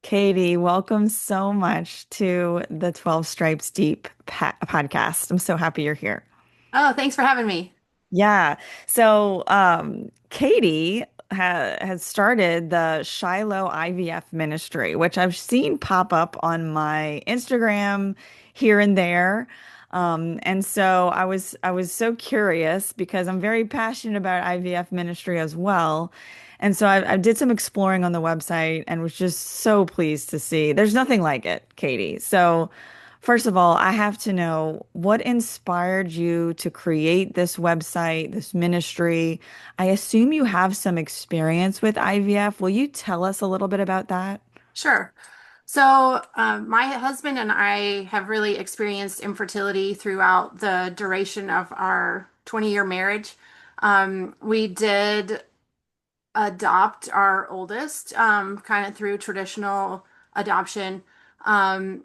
Katie, welcome so much to the 12 Stripes Deep podcast. I'm so happy you're here. Oh, thanks for having me. Yeah. Katie has started the Shiloh IVF ministry, which I've seen pop up on my Instagram here and there. And so I was so curious because I'm very passionate about IVF ministry as well. And so I did some exploring on the website and was just so pleased to see there's nothing like it, Katie. So first of all, I have to know what inspired you to create this website, this ministry. I assume you have some experience with IVF. Will you tell us a little bit about that? Sure. So, my husband and I have really experienced infertility throughout the duration of our 20-year marriage. We did adopt our oldest, kind of through traditional adoption. And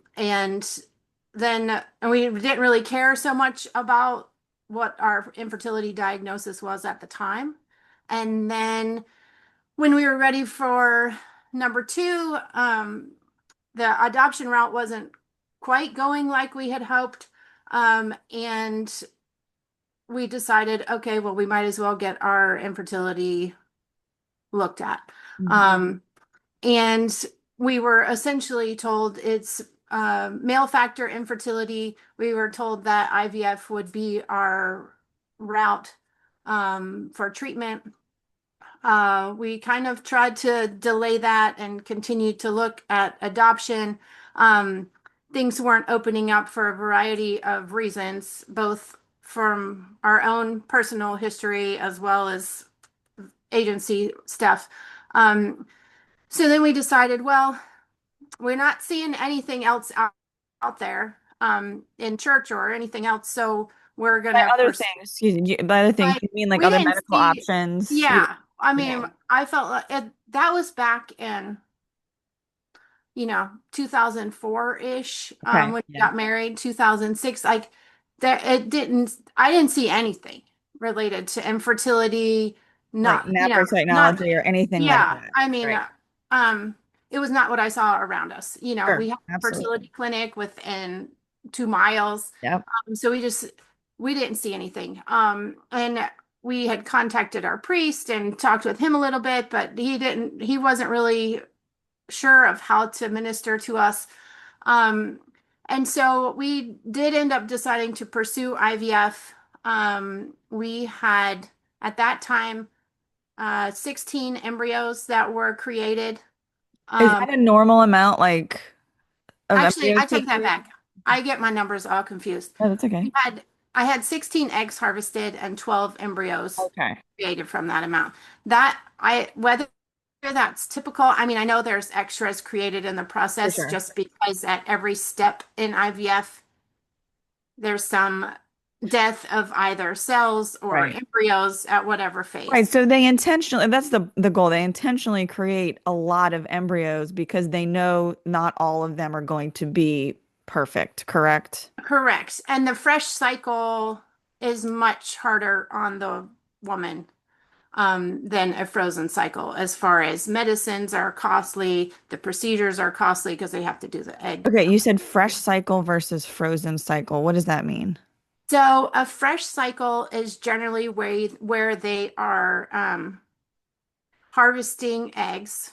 we didn't really care so much about what our infertility diagnosis was at the time. And then when we were ready for number two, the adoption route wasn't quite going like we had hoped. And we decided, okay, well, we might as well get our infertility looked at. Mhm. Um, and we were essentially told it's male factor infertility. We were told that IVF would be our route for treatment. We kind of tried to delay that and continued to look at adoption. Um, Things weren't opening up for a variety of reasons, both from our own personal history as well as agency stuff. Um, so then we decided, well, we're not seeing anything else out there in church or anything else, so we're By gonna other pursue. things, excuse me, by other things, Like you mean like we other didn't medical see, options? yeah. I Yeah. mean, I felt like that was back in 2004-ish, Okay. when we Yeah. got married, 2006. Like that, I didn't see anything related to infertility. Like Not, NAPR not, technology or anything like yeah. that. I mean, Right. um, it was not what I saw around us. Sure. We had a Absolutely. fertility clinic within 2 miles. Yep. So we didn't see anything. And we had contacted our priest and talked with him a little bit, but he wasn't really sure of how to minister to us. Um, and so we did end up deciding to pursue IVF. We had at that time 16 embryos that were created. Is Um, that a normal amount, like, of Actually, embryos I to take that create? back. I get my numbers all confused. Oh, that's okay. We had I had 16 eggs harvested and 12 embryos Okay. created from that amount. That I whether that's typical, I mean, I know there's extras created in the For process sure. just because at every step in IVF there's some death of either cells or Right. embryos at whatever Right. phase. So they intentionally, that's the goal. They intentionally create a lot of embryos because they know not all of them are going to be perfect, correct? Correct. And the fresh cycle is much harder on the woman than a frozen cycle. As far as medicines are costly, the procedures are costly because they have to do the egg. Okay, you said fresh cycle versus frozen cycle. What does that mean? So a fresh cycle is generally where they are harvesting eggs.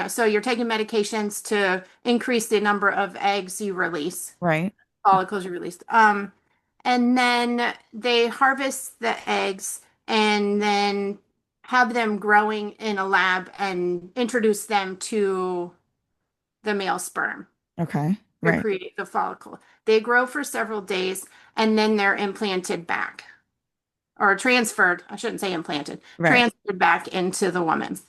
So you're taking medications to increase the number of eggs you release, Right. follicles you release. And then they harvest the eggs and then have them growing in a lab and introduce them to the male sperm Okay. to Right. create the follicle. They grow for several days and then they're implanted back or transferred. I shouldn't say implanted, Right. transferred back into the woman.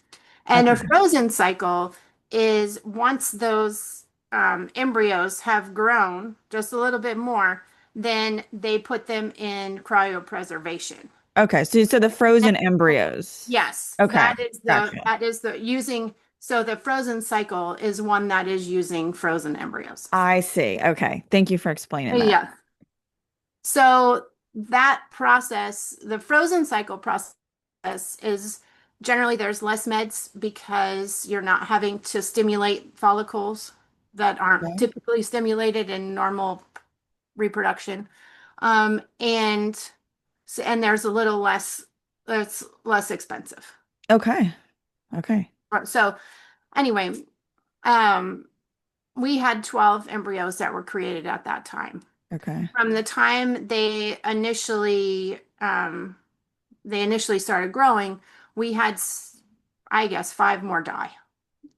And a Okay. frozen cycle is once those embryos have grown just a little bit more, then they put them in cryopreservation. Okay. So the frozen embryos. Yes, Okay. Gotcha. that is the using so the frozen cycle is one that is using frozen embryos. I see. Okay. Thank you for explaining that. Yeah. So that process, the frozen cycle process is Generally, there's less meds because you're not having to stimulate follicles that aren't Okay. typically stimulated in normal reproduction. And and there's a little less, it's less expensive. Okay. Okay. So anyway, um, we had 12 embryos that were created at that time. Okay. From the time they initially started growing, we had, I guess, five more die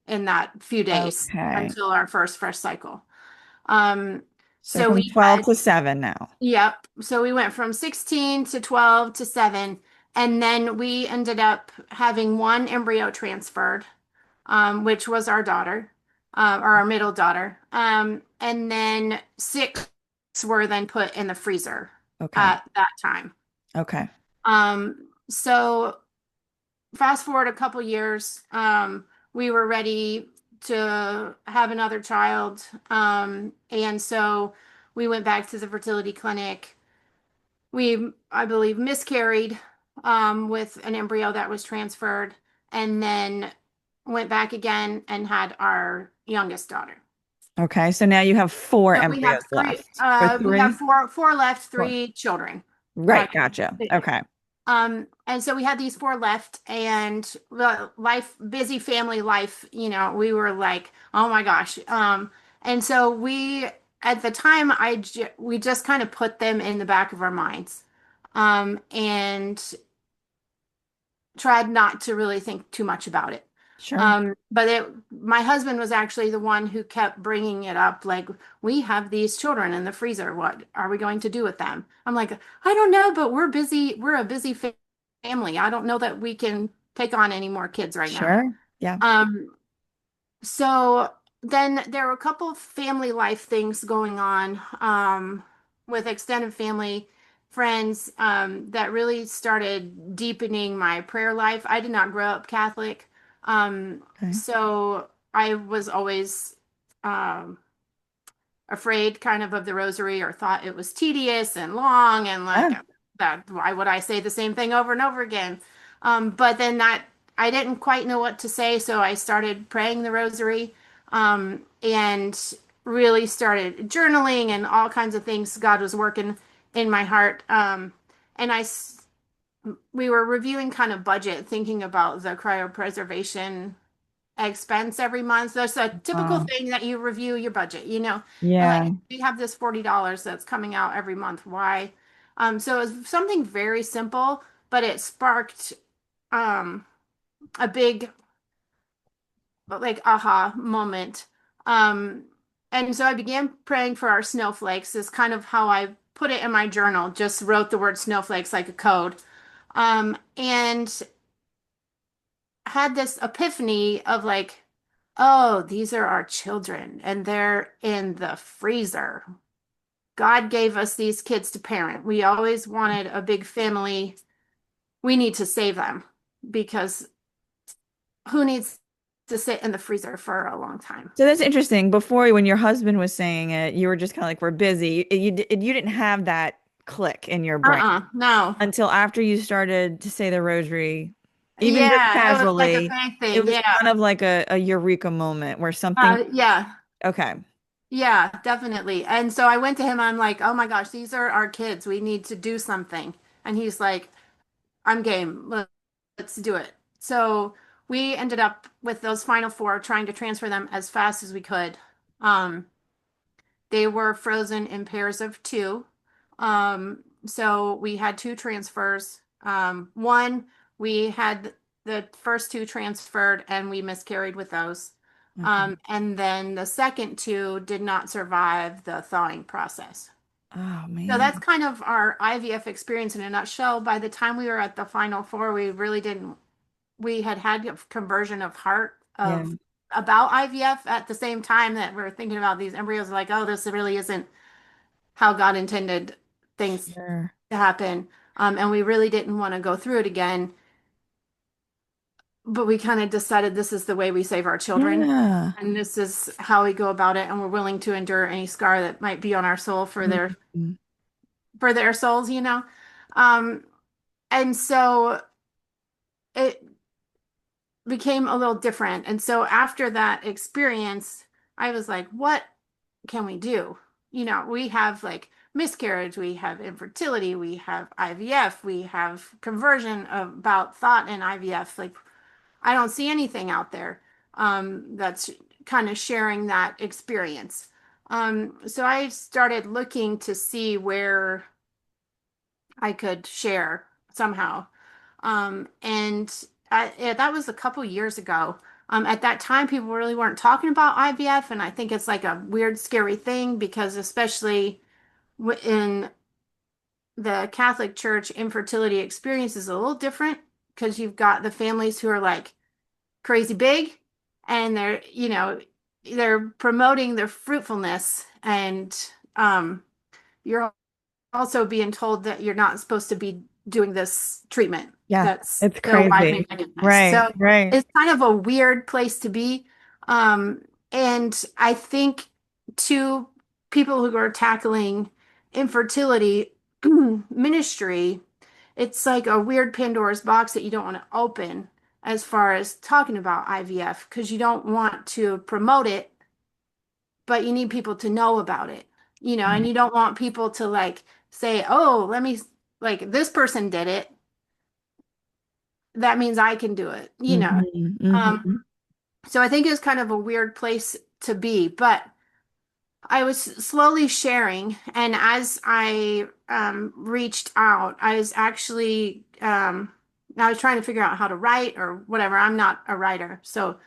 in that few days Okay. until our first fresh cycle. Um, So so from we 12 had, to 7 now. yep. So we went from 16 to 12 to 7, and then we ended up having one embryo transferred, which was our daughter, or our middle daughter. And then six were then put in the freezer Okay. at that time. Okay. So fast forward a couple years, we were ready to have another child. And so we went back to the fertility clinic. We, I believe, miscarried with an embryo that was transferred, and then went back again and had our youngest daughter. Okay. So now you have four So we have embryos three, left. Or we have three? four left, Four. three children. Uh, Right. Gotcha. Okay. and so we had these four left, and the life, busy family life, we were like, oh my gosh. And so at the time, we just kind of put them in the back of our minds, and tried not to really think too much about it. Sure. My husband was actually the one who kept bringing it up, like, we have these children in the freezer. What are we going to do with them? I'm like, I don't know, but we're busy. We're a busy family. I don't know that we can take on any more kids right now. Sure. Yeah. Um, so then there were a couple of family life things going on, with extended family, friends, that really started deepening my prayer life. I did not grow up Catholic. Okay. So I was always um, afraid kind of the rosary, or thought it was tedious and long, and Yeah. like, that why would I say the same thing over and over again? But then that I didn't quite know what to say, so I started praying the rosary, and really started journaling and all kinds of things. God was working in my heart. And we were reviewing kind of budget, thinking about the cryopreservation expense every month. That's a typical Uh, thing that you review your budget, and like, yeah. we have this $40 that's coming out every month. Why? So it was something very simple, but it sparked um a big, like, aha moment. Um, and so I began praying for our snowflakes, is kind of how I put it in my journal, just wrote the word snowflakes like a code. And had this epiphany of like, oh, these are our children and they're in the freezer. God gave us these kids to parent. We always wanted a big family. We need to save them, because who needs to sit in the freezer for a long time? So that's interesting. Before, when your husband was saying it, you were just kind of like, we're busy. You didn't have that click in your brain No. until after you started to say the rosary, even just Yeah, it was like a casually. big It thing. was Yeah. kind of like a eureka moment where something, Yeah. okay, Yeah, definitely. And so I went to him. I'm like, oh my gosh, these are our kids. We need to do something. And he's like, I'm game. Let's do it. So we ended up with those final four, trying to transfer them as fast as we could. Um, they were frozen in pairs of two. So we had two transfers. One, we had the first two transferred and we miscarried with those. okay. And then the second two did not survive the thawing process. Oh So that's man. kind of our IVF experience in a nutshell. By the time we were at the final four, we really didn't, we had a conversion of heart Yeah, of about IVF at the same time that we're thinking about these embryos, like, oh, this really isn't how God intended things sure. to happen. And we really didn't want to go through it again, but we kind of decided this is the way we save our children. Yeah. And this is how we go about it, and we're willing to endure any scar that might be on our soul Mhm. for their souls. Um, and so it. became a little different. And so after that experience, I was like, what can we do? We have like miscarriage, we have infertility, we have IVF, we have conversion about thought in IVF. Like, I don't see anything out there that's kind of sharing that experience. So I started looking to see where I could share somehow. And yeah, that was a couple years ago. At that time, people really weren't talking about IVF, and I think it's like a weird, scary thing because especially in the Catholic Church, infertility experience is a little different because you've got the families who are like crazy big, and they're promoting their fruitfulness, and you're also being told that you're not supposed to be doing this treatment Yeah, that's it's so widely crazy. recognized. Right, So right. it's kind of a weird place to be. Um, and I think to people who are tackling infertility ministry, it's like a weird Pandora's box that you don't want to open as far as talking about IVF because you don't want to promote it, but you need people to know about it, and Right. you don't want people to like say, oh, let me, like, this person did it. That means I can do it. Hmm. Um, Hmm. so I think it's kind of a weird place to be, but I was slowly sharing, and as I reached out, I was trying to figure out how to write or whatever. I'm not a writer, so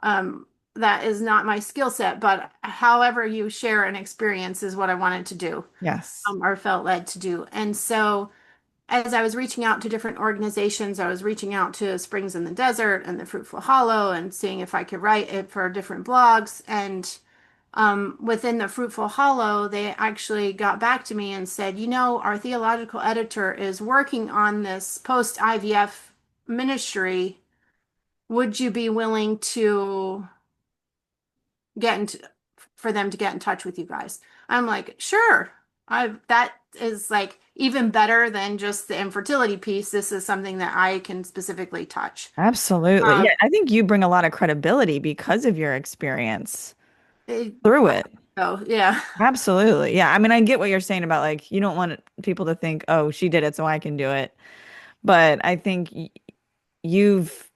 um, that is not my skill set. But however you share an experience is what I wanted to do, Yes. or felt led to do. And so, as I was reaching out to different organizations, I was reaching out to Springs in the Desert and the Fruitful Hollow, and seeing if I could write it for different blogs. And within the Fruitful Hollow, they actually got back to me and said, our theological editor is working on this post IVF ministry. Would you be willing to get into for them to get in touch with you guys? I'm like, sure. That is like even better than just the infertility piece. This is something that I can specifically touch. Absolutely. Um, Yeah, I think you bring a lot of credibility because of your experience it, through it. so yeah. Absolutely. Yeah. I mean, I get what you're saying about like you don't want people to think, "Oh, she did it, so I can do it." But I think you've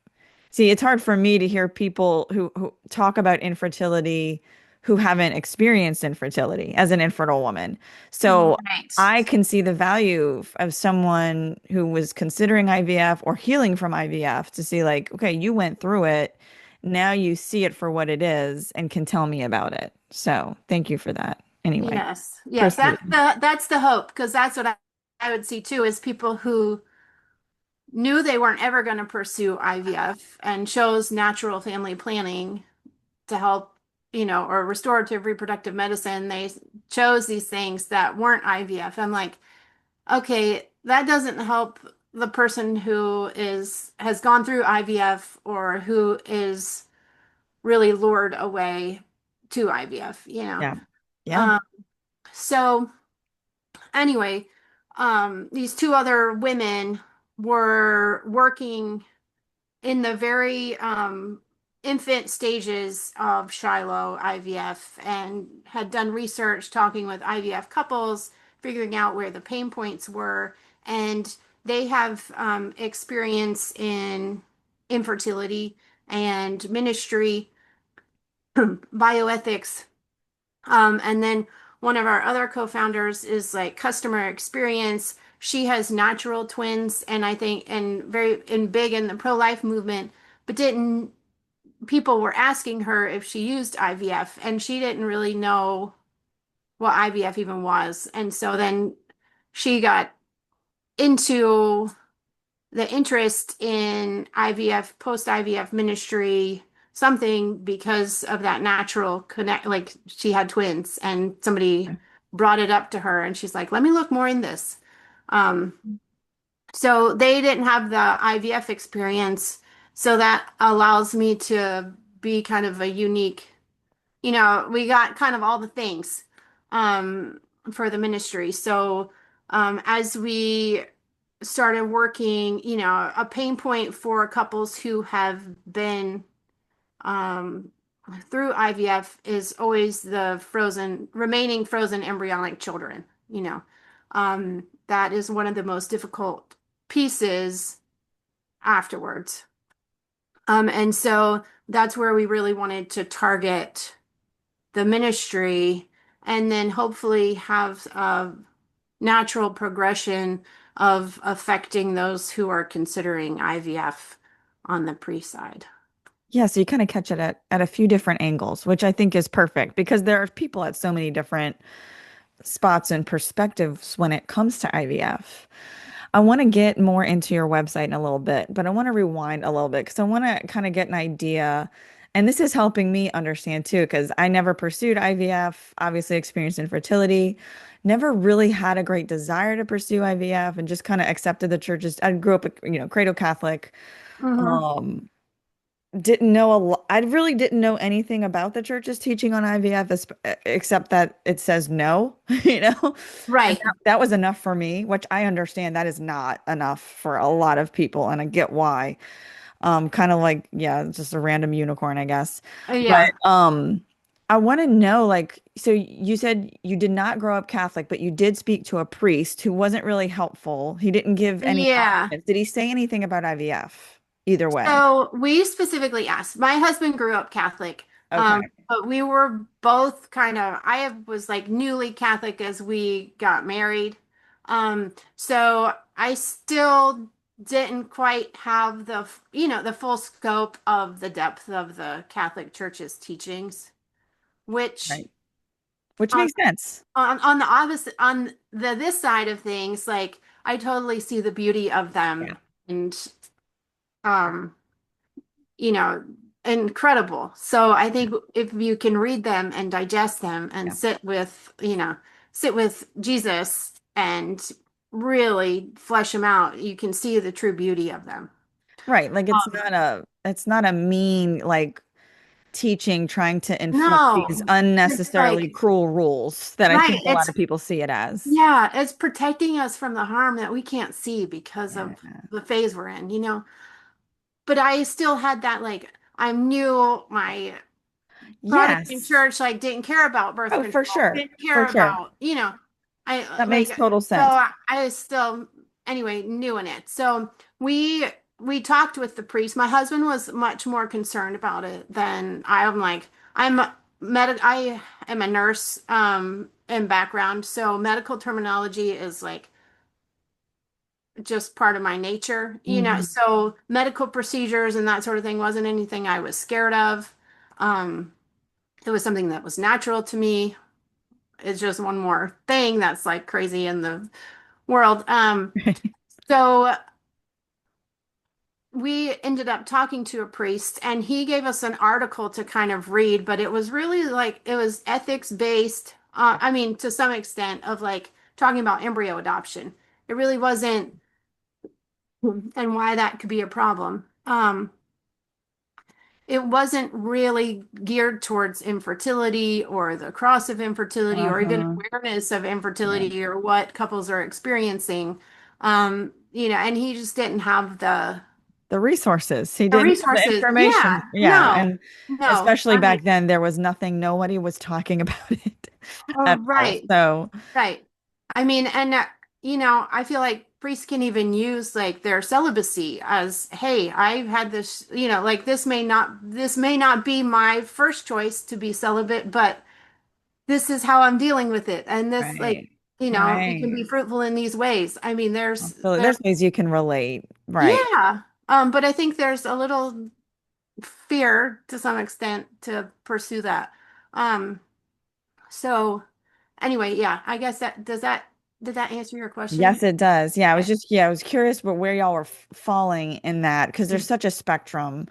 see, it's hard for me to hear people who talk about infertility who haven't experienced infertility as an infertile woman. So Right. I can see the value of someone who was considering IVF or healing from IVF to see like, okay, you went through it. Now you see it for what it is and can tell me about it. So thank you for that. Anyway, Yes. Yes. proceed. That's the hope, because that's what I would see too, is people who knew they weren't ever going to pursue IVF and chose natural family planning to help, or restorative reproductive medicine. They chose these things that weren't IVF. I'm like, okay, that doesn't help the person who has gone through IVF or who is really lured away to IVF. Yeah. Yeah. Um, so anyway, these two other women were working in the very infant stages of Shiloh IVF and had done research talking with IVF couples, figuring out where the pain points were. And they have experience in infertility and ministry, bioethics. And then one of our other co-founders is like customer experience. She has natural twins, and I think, and very and big in the pro-life movement, but didn't people were asking her if she used IVF, and she didn't really know what IVF even was. And so then she got into the interest in IVF, post IVF ministry, something because of that natural connect. Like, she had twins, and somebody brought it up to her, and she's like, let me look more in this. Um, so they didn't have the IVF experience. So that allows me to be kind of a unique, we got kind of all the things um, for the ministry. So as we started working, a pain point for couples who have been um, through IVF is always the remaining frozen embryonic children, that is one of the most difficult pieces afterwards. And so that's where we really wanted to target the ministry and then hopefully have a natural progression of affecting those who are considering IVF on the pre side. Yeah, so you kind of catch it at a few different angles, which I think is perfect because there are people at so many different spots and perspectives when it comes to IVF. I want to get more into your website in a little bit, but I want to rewind a little bit because I want to kind of get an idea. And this is helping me understand too, because I never pursued IVF, obviously experienced infertility, never really had a great desire to pursue IVF and just kind of accepted the churches. I grew up, cradle Catholic. Hmm. Um, didn't know a lot. I really didn't know anything about the church's teaching on IVF except that it says no, And Right. that was enough for me, which I understand that is not enough for a lot of people, and I get why. Kind of like, yeah, just a random unicorn, I guess. But Yeah. I want to know, like, so you said you did not grow up Catholic, but you did speak to a priest who wasn't really helpful. He didn't give any Yeah. options. Did he say anything about IVF? Either way. So we specifically asked. My husband grew up Catholic, Okay. but we were both was like newly Catholic as we got married. So I still didn't quite have the full scope of the depth of the Catholic Church's teachings, which Right. Which on makes sense. on the opposite on the this side of things, like I totally see the beauty of Yeah. them and um you know, incredible. So I Yeah. think if you can read them and digest them and Yeah. sit with Jesus and really flesh them out, you can see the true beauty of them. Right. Like Um, it's not a mean like teaching trying to inflict these no, it's unnecessarily like, cruel rules that I right. think a lot of people see it as. Yeah, it's protecting us from the harm that we can't see because Yeah. of the phase we're in. But I still had that, like, I knew my Protestant Yes. church like didn't care about birth Oh, for control, sure. didn't For care sure. about, I That makes like total so sense. I was still anyway new in it. So we talked with the priest. My husband was much more concerned about it than I am. Like I am a nurse in background, so medical terminology is like just part of my nature, Hmm. so medical procedures and that sort of thing wasn't anything I was scared of. Um, it was something that was natural to me. It's just one more thing that's like crazy in the world. So we ended up talking to a priest and he gave us an article to kind of read, but it was really like it was ethics based. I mean, to some extent of like talking about embryo adoption. It really wasn't, and why that could be a problem. It wasn't really geared towards infertility or the cross of infertility or even Uh-huh. awareness of Yeah. infertility or what couples are experiencing. And he just didn't have The resources. He the didn't have the resources. information. Yeah, Yeah. no, And no. especially I back mean, then, there was nothing, nobody was talking about it oh, at all. right, So, right. I mean, and I feel like priests can even use like their celibacy as, hey, I've had this, like this may not be my first choice to be celibate, but this is how I'm dealing with it. And this, like, right. it can be Right. fruitful in these ways. I mean, Absolutely. There's ways you can relate. Right. yeah. But I think there's a little fear to some extent to pursue that. Um, so anyway, yeah, I guess did that answer your question? Yes, it does. Yeah, Okay. I was curious about where y'all were falling in that because there's such a spectrum.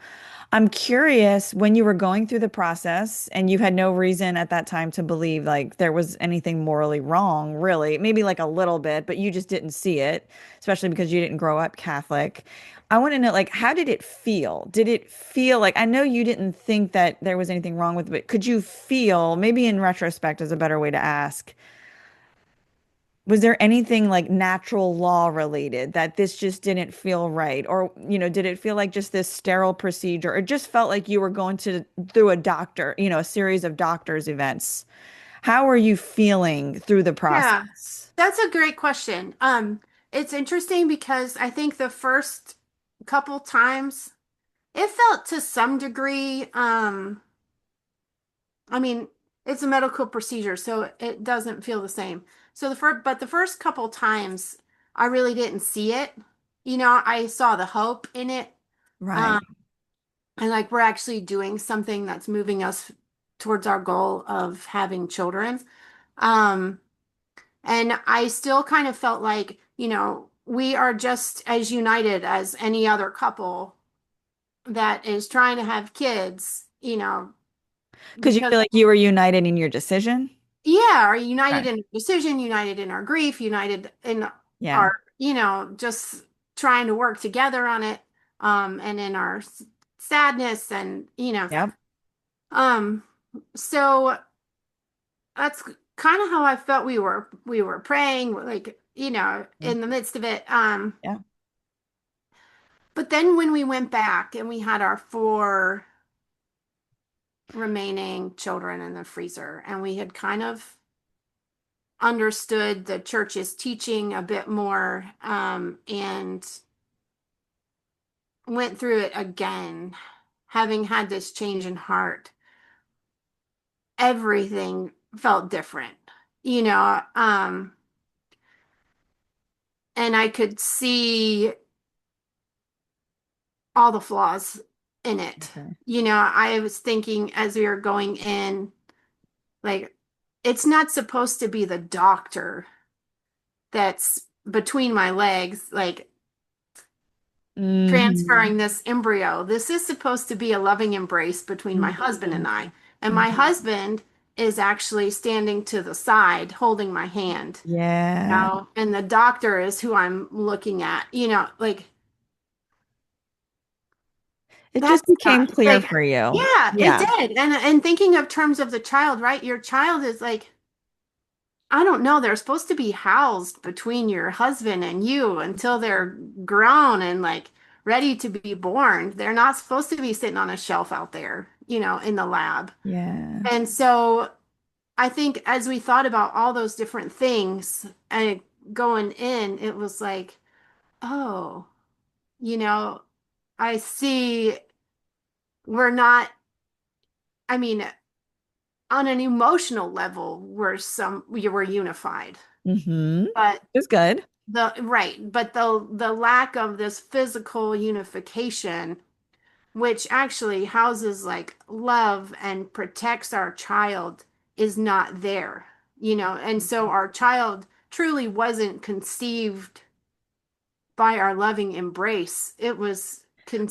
I'm curious when you were going through the process and you had no reason at that time to believe like there was anything morally wrong, really. Maybe like a little bit, but you just didn't see it, especially because you didn't grow up Catholic. I want to know, like, how did it feel? Did it feel like, I know you didn't think that there was anything wrong with it, but could you feel, maybe in retrospect is a better way to ask, Was there anything like natural law related that this just didn't feel right? Or, did it feel like just this sterile procedure? It just felt like you were going to through a doctor, a series of doctor's events. How are you feeling through the Yeah, process? that's a great question. It's interesting because I think the first couple times it felt to some degree, I mean, it's a medical procedure, so it doesn't feel the same. So but the first couple times I really didn't see it. I saw the hope in it. Um, Right. and like we're actually doing something that's moving us towards our goal of having children. Um, And I still kind of felt like, we are just as united as any other couple that is trying to have kids, Because you because, feel like you were united in your decision? yeah, are united Okay. in decision, united in our grief, united in Yeah. our, just trying to work together on it, and in our sadness and, Yep. um, so that's kind of how I felt we were praying, like, Yeah. in the midst of it. Yeah. But then when we went back and we had our four remaining children in the freezer, and we had kind of understood the church's teaching a bit more, and went through it again, having had this change in heart, everything felt different, you know, um, and I could see all the flaws in it. Okay. I was thinking as we were going in, like, it's not supposed to be the doctor that's between my legs, like Hmm. transferring this embryo. This is supposed to be a loving embrace between my husband and I. And my Hmm. husband is actually standing to the side holding my hand. Yeah. And the doctor is who I'm looking at, like It that's just became not clear like, for you. yeah, it Yeah. did. And thinking of terms of the child, right? Your child is like, I don't know. They're supposed to be housed between your husband and you until they're grown and like ready to be born. They're not supposed to be sitting on a shelf out there, in the lab. Yeah. And so I think as we thought about all those different things and going in, it was like, oh, you know, I see we're not, I mean, on an emotional level, we were unified. Hmm. But It's good. the lack of this physical unification, which actually houses like love and protects our child, is not there, and so our child truly wasn't conceived by our loving embrace. It was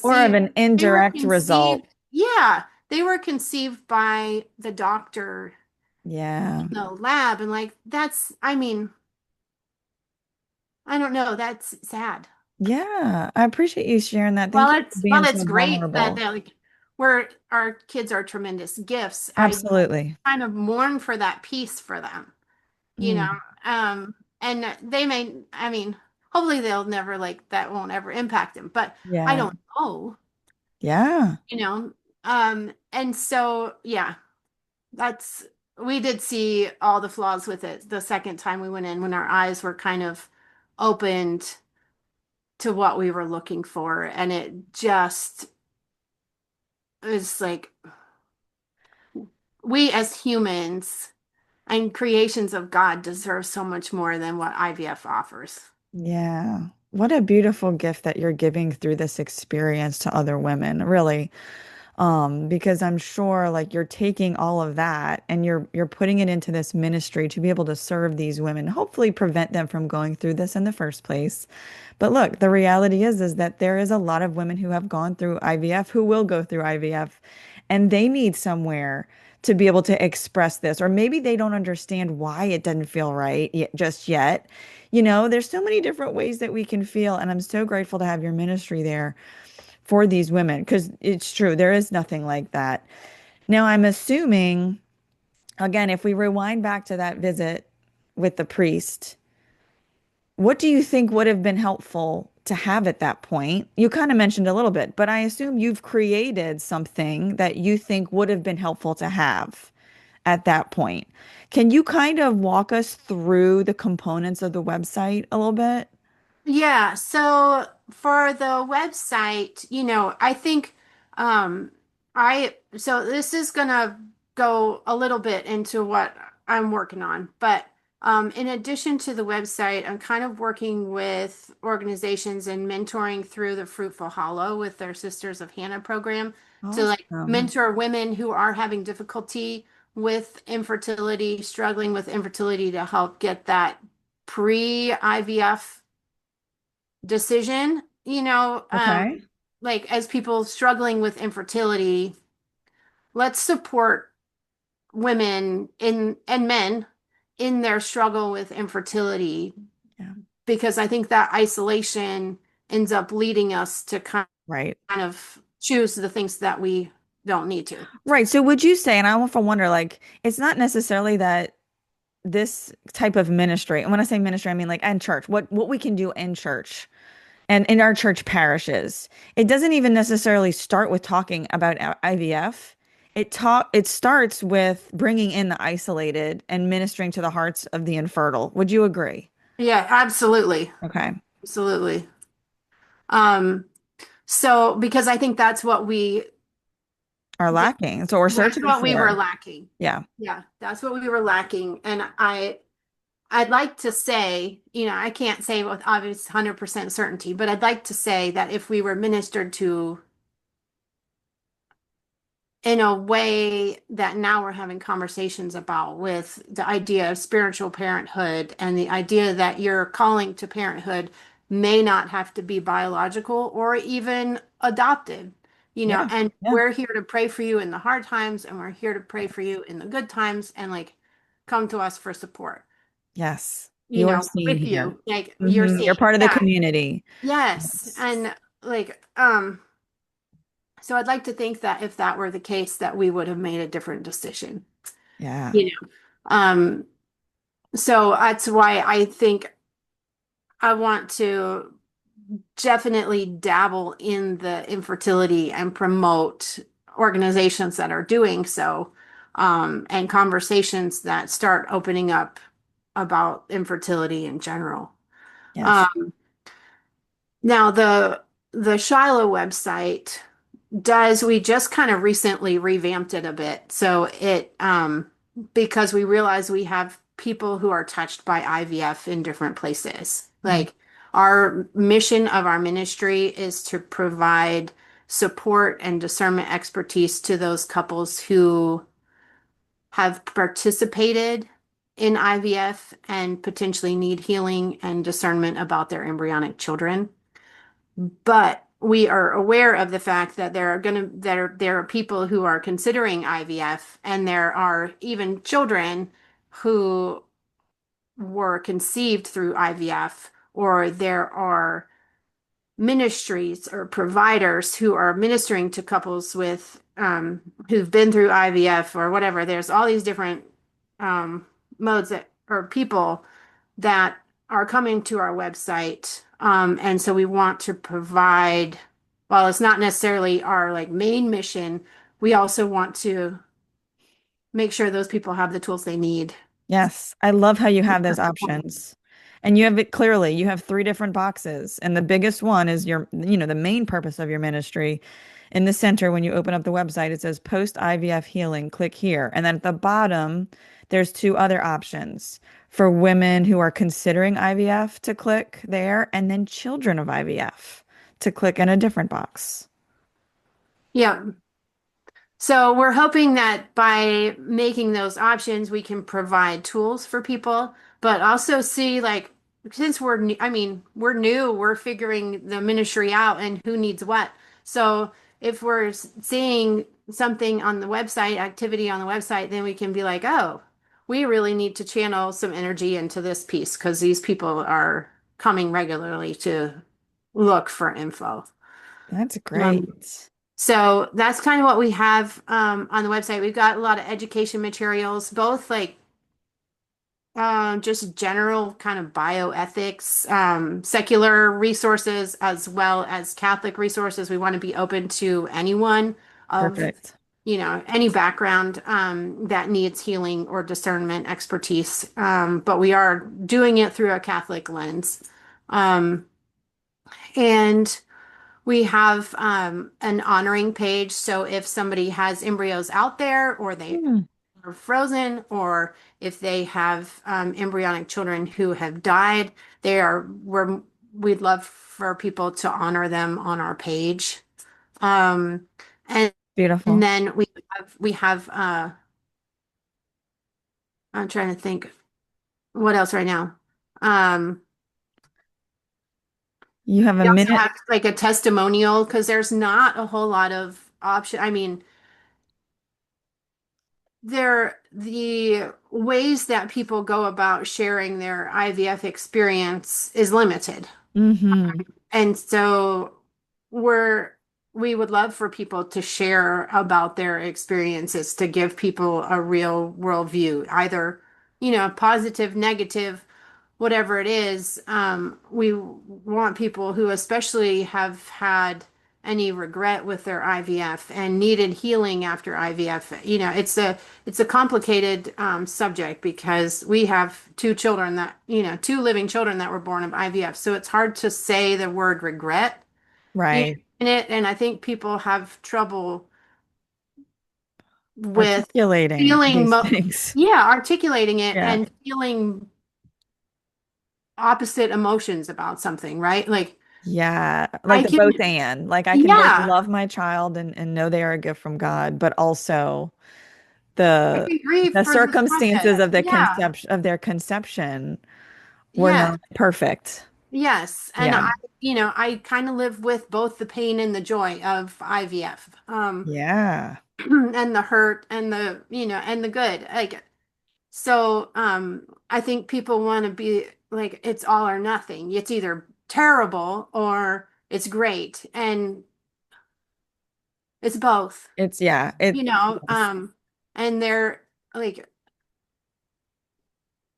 Or of conceived an they were indirect result. conceived Yeah, they were conceived by the doctor Yeah. in the lab, and like that's, I mean, I don't know, that's sad. Yeah. I appreciate you sharing that. Thank Well, you for it's being well, so it's great that vulnerable. they're like we're our kids are tremendous gifts. I Absolutely. kind of mourn for that piece for them, you know. Mm. Um, and they may, I mean, hopefully they'll never like that won't ever impact them, but I Yeah. don't know, Yeah. you know. And so yeah, that's we did see all the flaws with it the second time we went in when our eyes were kind of opened to what we were looking for, and it just is like we as humans and creations of God deserve so much more than what IVF offers. Yeah. What a beautiful gift that you're giving through this experience to other women, really. Because I'm sure like you're taking all of that and you're putting it into this ministry to be able to serve these women, hopefully prevent them from going through this in the first place. But look, the reality is that there is a lot of women who have gone through IVF who will go through IVF and they need somewhere to be able to express this, or maybe they don't understand why it doesn't feel right yet, just yet. There's so many different ways that we can feel, and I'm so grateful to have your ministry there for these women because it's true, there is nothing like that. Now, I'm assuming, again, if we rewind back to that visit with the priest, What do you think would have been helpful to have at that point? You kind of mentioned a little bit, but I assume you've created something that you think would have been helpful to have at that point. Can you kind of walk us through the components of the website a little bit? Yeah, so for the website, I think um so this is gonna go a little bit into what I'm working on, but in addition to the website, I'm kind of working with organizations and mentoring through the Fruitful Hollow with their Sisters of Hannah program to like Awesome. mentor women who are having difficulty with infertility, struggling with infertility to help get that pre-IVF decision, Okay. like as people struggling with infertility, let's support women in and men in their struggle with infertility Yeah. because I think that isolation ends up leading us to kind Right. of choose the things that we don't need to. Right. So would you say, and I often wonder, like, it's not necessarily that this type of ministry, and when I say ministry, I mean like in church, what we can do in church and in our church parishes. It doesn't even necessarily start with talking about IVF. It starts with bringing in the isolated and ministering to the hearts of the infertile. Would you agree? Yeah, absolutely. Okay. Absolutely. Um, so because I think Are lacking. So we're that's searching what we were for. lacking. Yeah. Yeah, that's what we were lacking. And I'd like to say, I can't say with obvious 100% certainty, but I'd like to say that if we were ministered to in a way that now we're having conversations about with the idea of spiritual parenthood and the idea that your calling to parenthood may not have to be biological or even adopted, Yeah. and Yeah. we're here to pray for you in the hard times and we're here to pray for you in the good times and like come to us for support, Yes. You are seen with here. you, like you're You're seeing. part of the Yeah. community. Yes. Yes. And like, so I'd like to think that if that were the case, that we would have made a different decision. Yeah. You know. Um, so that's why I think I want to definitely dabble in the infertility and promote organizations that are doing so, and conversations that start opening up about infertility in general. Yes. Um, now the Shiloh website does we just kind of recently revamped it a bit. So it because we realize we have people who are touched by IVF in different places. Mhm. Like our mission of our ministry is to provide support and discernment expertise to those couples who have participated in IVF and potentially need healing and discernment about their embryonic children. But we are aware of the fact that there are people who are considering IVF, and there are even children who were conceived through IVF, or there are ministries or providers who are ministering to couples with who've been through IVF or whatever. There's all these different um, modes that or people that are coming to our website. And so we want to provide, while it's not necessarily our like main mission, we also want to make sure those people have the tools they need. Yes, I love how you have those options. And you have it clearly. You have three different boxes. And the biggest one is the main purpose of your ministry. In the center, when you open up the website, it says post IVF healing, click here. And then at the bottom, there's two other options for women who are considering IVF to click there, and then children of IVF to click in a different box. Yeah. So we're hoping that by making those options, we can provide tools for people, but also see like since we're new, I mean, we're new, we're figuring the ministry out and who needs what. So if we're seeing something on the website, activity on the website, then we can be like, oh, we really need to channel some energy into this piece because these people are coming regularly to look for info. That's Um, great. so that's kind of what we have on the website. We've got a lot of education materials, both like Just general kind of bioethics, secular resources as well as Catholic resources. We want to be open to anyone of, Perfect. any background that needs healing or discernment expertise. But we are doing it through a Catholic lens. Um, and we have an honoring page. So if somebody has embryos out there or they Hmm. are frozen, or if they have embryonic children who have died, we'd love for people to honor them on our page. Um, and, and Beautiful. then we have I'm trying to think what else right now. Um, You have a we also minute. have like a testimonial because there's not a whole lot of option. I mean, the ways that people go about sharing their IVF experience is limited. Hmm. And so we're we would love for people to share about their experiences to give people a real world view, either, positive, negative, whatever it is. We want people who especially have had any regret with their IVF and needed healing after IVF. It's a complicated subject because we have two living children that were born of IVF. So it's hard to say the word regret, Right. in it. And I think people have trouble with Articulating feeling, these things. yeah, articulating it Yeah. and feeling opposite emotions about something, right? Like Yeah. Like I the can, both and like I can both yeah, love my child and know they are a gift from God, but also I the can grieve the for this circumstances process. of the Yeah, conception of their conception were yes, not perfect. yes. And Yeah. I kind of live with both the pain and the joy of IVF, Yeah. and the hurt and and the good. Like, so, I think people want to be like, it's all or nothing. It's either terrible or it's great. And it's both, It's yeah, you it know, and they're like,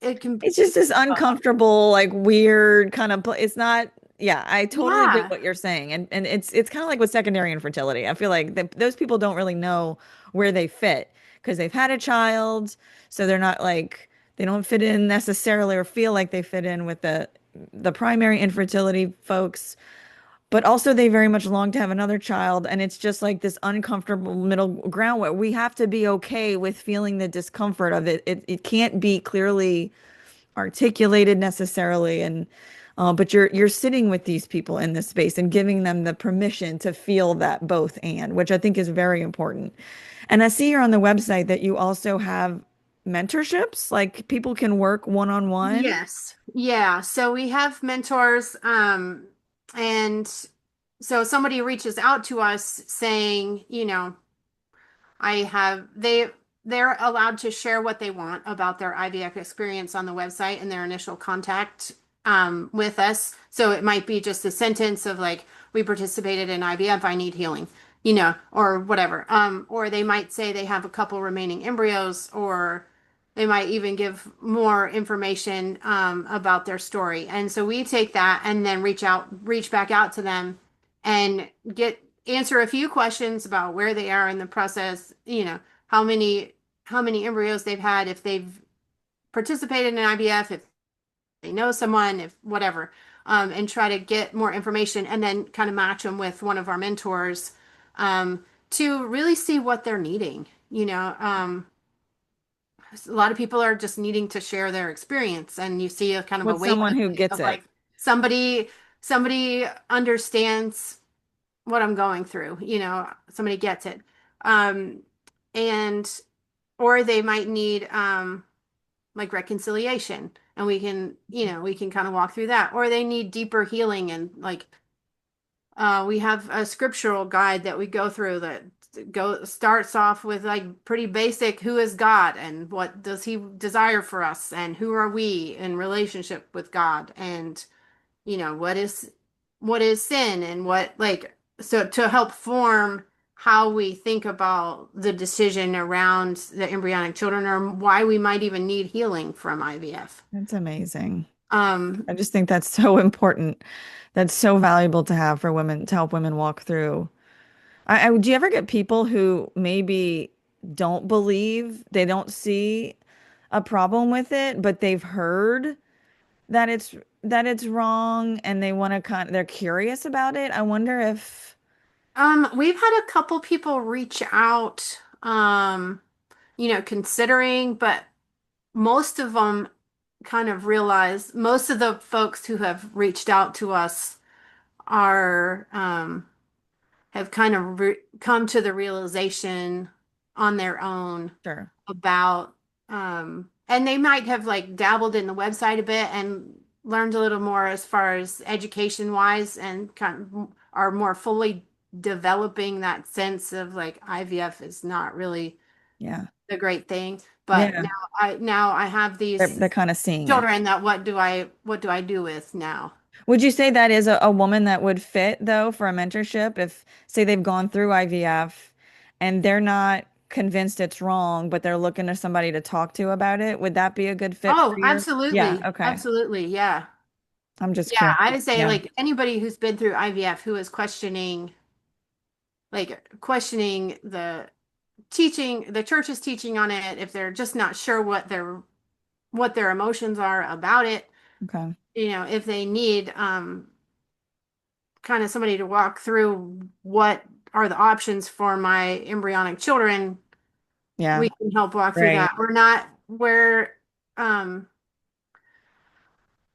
it can, it's just this uncomfortable, like weird kind of it's not yeah, I totally get yeah, what you're saying. And it's kind of like with secondary infertility. I feel like those people don't really know where they fit because they've had a child, so they're not like they don't fit in necessarily or feel like they fit in with the primary infertility folks. But also they very much long to have another child, and it's just like this uncomfortable middle ground where we have to be okay with feeling the discomfort of it. It can't be clearly articulated necessarily, and but you're sitting with these people in this space and giving them the permission to feel that both and, which I think is very important. And I see here on the website that you also have mentorships, like people can work one-on-one. yes, yeah. So we have mentors, and so somebody reaches out to us saying, I have they're allowed to share what they want about their IVF experience on the website and their initial contact with us. So it might be just a sentence of like, we participated in IVF, I need healing, or whatever. Or they might say they have a couple remaining embryos, or they might even give more information about their story. And so we take that and then reach back out to them and get answer a few questions about where they are in the process, how many embryos they've had, if they've participated in IVF, if they know someone, if whatever, and try to get more information and then kind of match them with one of our mentors, to really see what they're needing. A lot of people are just needing to share their experience, and you see a kind of a With wave someone who gets of it. like somebody somebody understands what I'm going through, somebody gets it. Um, and or they might need like reconciliation, and we can kind of walk through that, or they need deeper healing, and like we have a scriptural guide that we go through that go starts off with like pretty basic, who is God and what does he desire for us and who are we in relationship with God, and what is sin, and what, like, so to help form how we think about the decision around the embryonic children or why we might even need healing from IVF. That's amazing. Um, I just think that's so important. That's so valuable to have for women to help women walk through. Do you ever get people who maybe don't believe, they don't see a problem with it, but they've heard that it's wrong and they want to they're curious about it. I wonder if we've had a couple people reach out, considering, but most of them kind of realize, most of the folks who have reached out to us are, have kind of come to the realization on their own sure. about, and they might have like dabbled in the website a bit and learned a little more as far as education wise and kind of are more fully developing that sense of like IVF is not really Yeah. a great thing. But Yeah. now I have They're these kind of seeing it. children that what do I do with now? Would you say that is a woman that would fit though for a mentorship if say they've gone through IVF and they're not convinced it's wrong, but they're looking to somebody to talk to about it? Would that be a good fit for Oh, your? Yeah, absolutely. okay. Absolutely. Yeah. I'm just Yeah, curious. I would say Yeah. like anybody who's been through IVF who is questioning the teaching, the church's teaching on it, if they're just not sure what their emotions are about it, Okay. if they need kind of somebody to walk through what are the options for my embryonic children, Yeah. we can help walk through Right. that. Um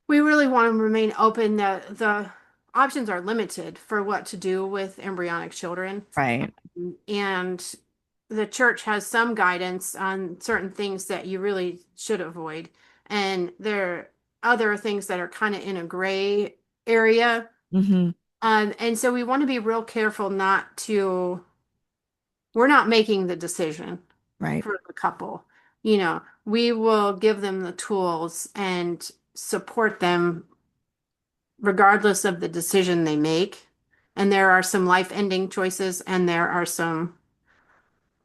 we really want to remain open. The options are limited for what to do with embryonic children. Right. And the church has some guidance on certain things that you really should avoid. And there are other things that are kind of in a gray area. Hmm. And so we want to be real careful we're not making the decision Right. for the couple. We will give them the tools and support them regardless of the decision they make. And there are some life-ending choices, and there are some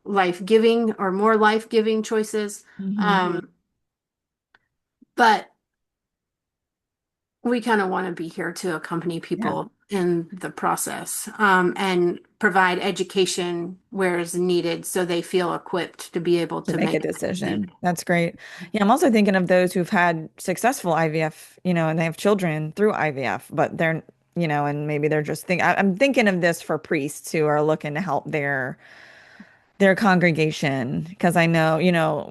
life-giving or more life-giving choices. Hmm. But we kind of want to be here to accompany Yeah. people in the process, and provide education where is needed so they feel equipped to be able To to make a make that decision. decision. That's great. Yeah, I'm also thinking of those who've had successful IVF, and they have children through IVF, but they're, and maybe they're just I'm thinking of this for priests who are looking to help their congregation because I know,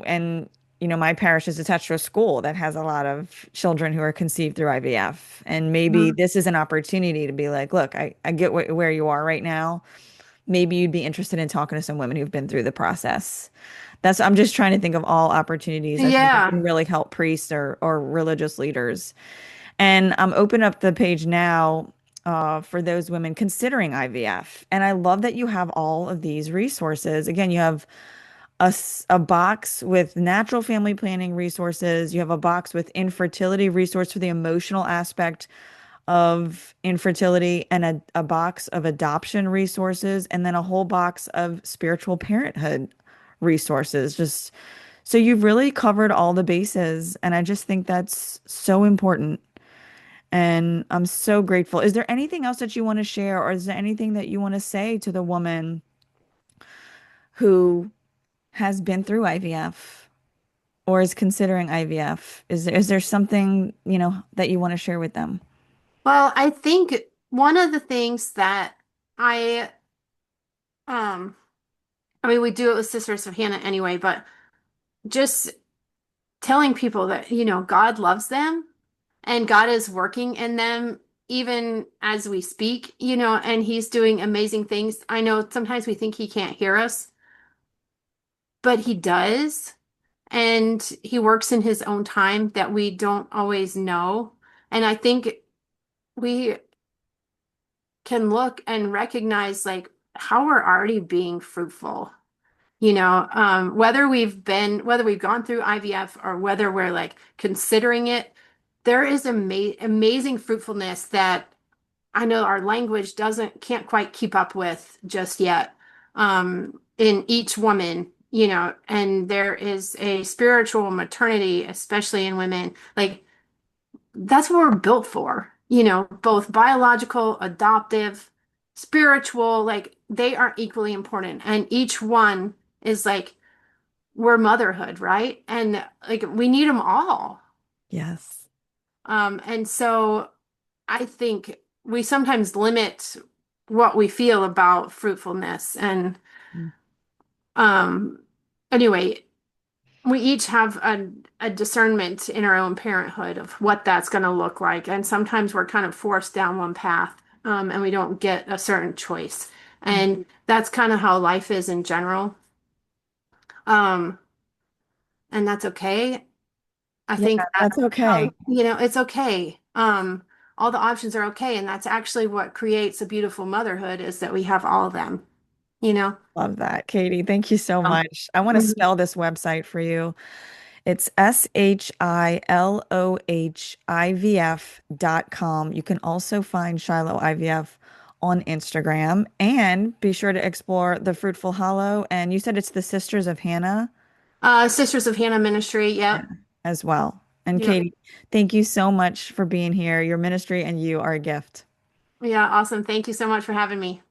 and my parish is attached to a school that has a lot of children who are conceived through IVF. And maybe Mhm. this is an opportunity to be like, look, I get where you are right now. Maybe you'd be interested in talking to some women who've been through the process. I'm just trying to think of all opportunities I think that Yeah. can really help priests or religious leaders. And I'm open up the page now for those women considering IVF. And I love that you have all of these resources. Again, you have a box with natural family planning resources. You have a box with infertility resource for the emotional aspect of infertility and a box of adoption resources and then a whole box of spiritual parenthood resources. Just so you've really covered all the bases. And I just think that's so important. And I'm so grateful. Is there anything else that you want to share, or is there anything that you want to say to the woman who has been through IVF or is considering IVF? Is there something, that you want to share with them? Well, I think one of the things that I um I mean we do it with Sisters of Hannah anyway, but just telling people that, God loves them and God is working in them even as we speak, and he's doing amazing things. I know sometimes we think he can't hear us, but he does. And he works in his own time that we don't always know. And I think we can look and recognize like how we're already being fruitful. Whether we've gone through IVF or whether we're like considering it, there is amazing fruitfulness that I know our language can't quite keep up with just yet. in each woman, and there is a spiritual maternity, especially in women. Like that's what we're built for, both biological, adoptive, spiritual, like they are equally important. And each one is like, we're motherhood, right? And like we need them all. Yes. And so I think we sometimes limit what we feel about fruitfulness. And Mm. um, anyway, we each have a discernment in our own parenthood of what that's going to look like. And sometimes we're kind of forced down one path, and we don't get a certain choice. And that's kind of how life is in general. Um, and that's okay. I Yeah, think that that's okay. it's okay. All the options are okay. And that's actually what creates a beautiful motherhood is that we have all of them, you know? Love that, Katie. Thank you so Um, much. I want to mhm. spell this website for you. It's SHILOHIVF.com. You can also find Shiloh IVF on Instagram and be sure to explore the Fruitful Hollow. And you said it's the Sisters of Hannah. Sisters of Hannah Ministry. Yeah. Yep. As well. And Yep. Katie, thank you so much for being here. Your ministry and you are a gift. Yeah. Awesome. Thank you so much for having me.